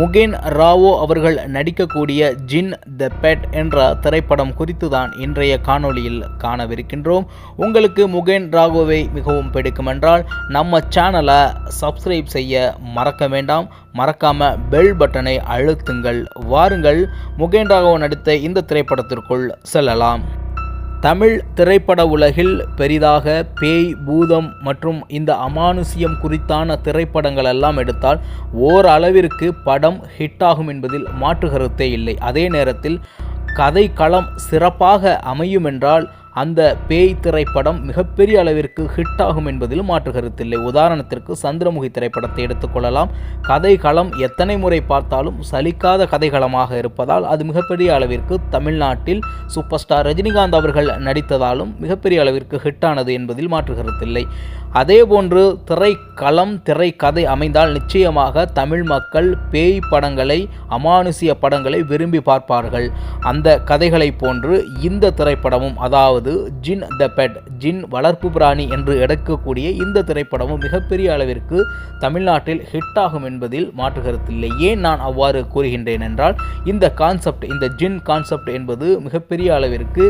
முகேன் ராவோ அவர்கள் நடிக்கக்கூடிய ஜின் த பெட் என்ற திரைப்படம் குறித்து தான் இன்றைய காணொளியில் காணவிருக்கின்றோம். உங்களுக்கு முகேன் ராவோவை மிகவும் பிடிக்கும் என்றால் நம்ம சேனலை சப்ஸ்கிரைப் செய்ய மறக்க வேண்டாம். மறக்காம பெல் பட்டனை அழுத்துங்கள். வாருங்கள் முகேன் ராகவோ நடித்த இந்த திரைப்படத்திற்குள் செல்லலாம். தமிழ் திரைப்பட உலகில் பெரிதாக பேய், பூதம் மற்றும் இந்த அமானுஷ்யம் குறித்தான திரைப்படங்கள் எல்லாம் எடுத்தால் ஓரளவிற்கு படம் ஹிட் ஆகும் என்பதில் மாற்று கருத்தே இல்லை. அதே நேரத்தில் கதை களம் சிறப்பாக அமையும் என்றால் அந்த பேய் திரைப்படம் மிகப்பெரிய அளவிற்கு ஹிட் ஆகும் என்பதிலும் மாற்று கருத்தில்லை. உதாரணத்திற்கு சந்திரமுகி திரைப்படத்தை எடுத்துக்கொள்ளலாம். கதை களம் எத்தனை முறை பார்த்தாலும் சலிக்காத கதைகளமாக இருப்பதால் அது மிகப்பெரிய அளவிற்கு தமிழ்நாட்டில் சூப்பர் ஸ்டார் ரஜினிகாந்த் அவர்கள் நடித்ததாலும் மிகப்பெரிய அளவிற்கு ஹிட் ஆனது என்பதில் மாற்று கருத்தில்லை. அதேபோன்று திரைக்களம் திரைக்கதை அமைந்தால் நிச்சயமாக தமிழ் மக்கள் பேய் படங்களை, அமானுஷ்ய படங்களை விரும்பி பார்ப்பார்கள். அந்த கதைகளை போன்று இந்த திரைப்படமும், அதாவது ஜின் த பெட், ஜின் வளர்ப்பு பிராணி என்று எடுக்கக்கூடிய இந்த திரைப்படமும் மிகப்பெரிய அளவிற்கு தமிழ்நாட்டில் ஹிட் ஆகும் என்பதில் மாற்று கருத்தில்லை. ஏன் நான் அவ்வாறு கூறுகின்றேன் என்றால் இந்த கான்செப்ட், இந்த ஜின் கான்செப்ட் என்பது மிகப்பெரிய அளவிற்கு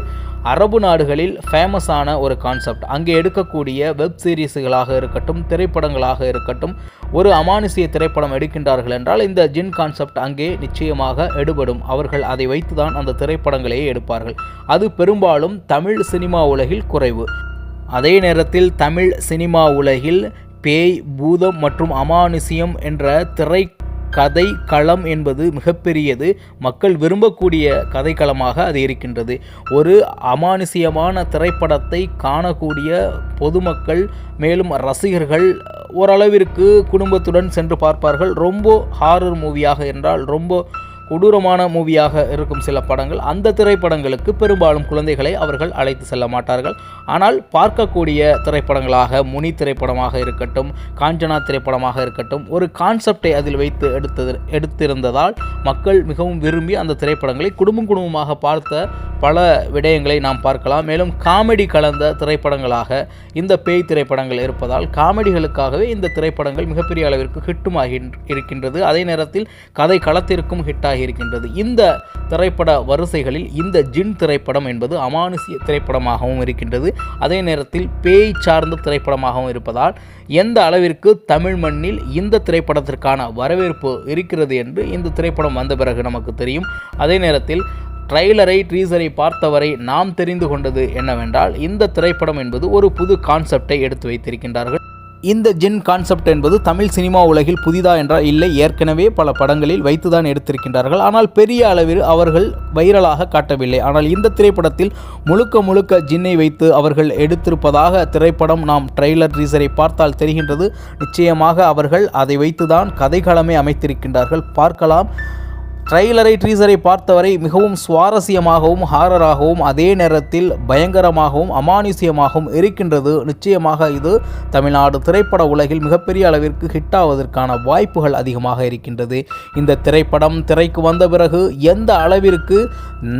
அரபு நாடுகளில் ஃபேமஸான ஒரு கான்செப்ட். அங்கே எடுக்கக்கூடிய வெப் சீரிஸ்களாக இருக்கட்டும், திரைப்படங்களாக இருக்கட்டும், ஒரு அமானுஷ்ய திரைப்படம் எடுக்கின்றார்கள் என்றால் இந்த ஜின் கான்செப்ட் அங்கே நிச்சயமாக எடுபடும். அவர்கள் அதை வைத்துதான் அந்த திரைப்படங்களையே எடுப்பார்கள். அது பெரும்பாலும் தமிழ் சினிமா உலகில் குறைவு. அதே நேரத்தில் தமிழ் சினிமா உலகில் பேய், பூதம் மற்றும் அமானுஷ்யம் என்ற கதை களம் என்பது மிகப்பெரியது. மக்கள் விரும்பக்கூடிய கதைக்களமாக அது இருக்கின்றது. ஒரு அமானுஷ்யமான திரைப்படத்தை காணக்கூடிய பொதுமக்கள் மேலும் ரசிகர்கள் ஓரளவிற்கு குடும்பத்துடன் சென்று பார்ப்பார்கள். ரொம்ப ஹாரர் மூவியாக என்றால், ரொம்ப கொடூரமான மூவியாக இருக்கும் சில படங்கள், அந்த திரைப்படங்களுக்கு பெரும்பாலும் குழந்தைகளை அவர்கள் அழைத்து செல்ல மாட்டார்கள். ஆனால் பார்க்கக்கூடிய திரைப்படங்களாக முனி திரைப்படமாக இருக்கட்டும், காஞ்சனா திரைப்படமாக இருக்கட்டும், ஒரு கான்செப்டை அதில் வைத்து எடுத்திருந்ததால் மக்கள் மிகவும் விரும்பி அந்த திரைப்படங்களை குடும்பமாக பார்த்த பல விடயங்களை நாம் பார்க்கலாம். மேலும் காமெடி கலந்த திரைப்படங்களாக இந்த பேய் திரைப்படங்கள் இருப்பதால் காமெடிகளுக்காகவே இந்த திரைப்படங்கள் மிகப்பெரிய அளவிற்கு ஹிட்டுமாகி இருக்கின்றது. அதே நேரத்தில் கதை களத்திற்கும் ஹிட்டாகி இருக்கின்றது. இந்த திரைப்பட வரிசைகளில் இந்த ஜின் திரைப்படம் என்பது அமானுஷ்ய திரைப்படமாகவும் இருக்கின்றது. அதே நேரத்தில் பேய் சார்ந்த திரைப்படமாகவும் இருப்பதால் எந்த அளவிற்கு தமிழ் மண்ணில் இந்த திரைப்படத்திற்கான வரவேற்பு இருக்கிறது என்று இந்த திரைப்படம் வந்த பிறகு நமக்கு தெரியும். அதே நேரத்தில் ட்ரைலரை, ட்ரீசரை பார்த்தவரை நாம் தெரிந்து கொண்டது என்னவென்றால் இந்த திரைப்படம் என்பது ஒரு புது கான்செப்டை எடுத்து வைத்திருக்கின்றார்கள். இந்த ஜின் கான்செப்ட் என்பது தமிழ் சினிமா உலகில் புதிதா என்றால் இல்லை, ஏற்கனவே பல படங்களில் வைத்துதான் எடுத்திருக்கின்றார்கள். ஆனால் பெரிய அளவில் அவர்கள் வைரலாக காட்டவில்லை. ஆனால் இந்த திரைப்படத்தில் முழுக்க ஜின்னை வைத்து அவர்கள் எடுத்திருப்பதாக திரைப்படம் நாம் ட்ரெய்லர், டீசரை பார்த்தால் தெரிகின்றது. நிச்சயமாக அவர்கள் அதை வைத்துதான் கதைக்களமே அமைத்திருக்கின்றார்கள். பார்க்கலாம். ட்ரெய்லரை, ட்ரீசரை பார்த்தவரை மிகவும் சுவாரஸ்யமாகவும், ஹாரராகவும், அதே நேரத்தில் பயங்கரமாகவும், அமானுஷ்யமாகவும் இருக்கின்றது. நிச்சயமாக இது தமிழ்நாடு திரைப்பட உலகில் மிகப்பெரிய அளவிற்கு ஹிட் ஆவதற்கான வாய்ப்புகள் அதிகமாக இருக்கின்றது. இந்த திரைப்படம் திரைக்கு வந்த பிறகு எந்த அளவிற்கு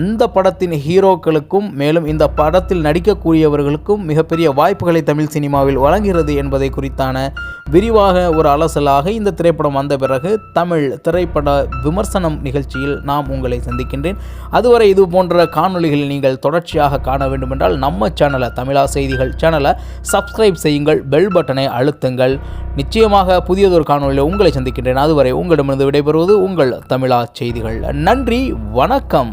இந்த படத்தின் ஹீரோக்களுக்கும் மேலும் இந்த படத்தில் நடிக்கக்கூடியவர்களுக்கும் மிகப்பெரிய வாய்ப்புகளை தமிழ் சினிமாவில் வழங்குகிறது என்பதை குறித்தான விரிவாக ஒரு அலசலாக இந்த திரைப்படம் வந்த பிறகு தமிழ் திரைப்பட விமர்சனம் நிகழ்ச்சியில் நாம் உங்களை சந்திக்கின்றேன். அதுவரை இது போன்ற காணொளிகளில் நீங்கள் தொடர்ச்சியாக காண வேண்டுமென்றால் நம்ம சேனலை, தமிழா செய்திகள் சேனலை சப்ஸ்கிரைப் செய்யுங்கள், பெல் பட்டனை அழுத்துங்கள். நிச்சயமாக புதியதொரு காணொளியில் உங்களை சந்திக்கின்றேன். அதுவரை உங்களிடமிருந்து விடைபெறுவது உங்கள் தமிழா செய்திகள். நன்றி, வணக்கம்.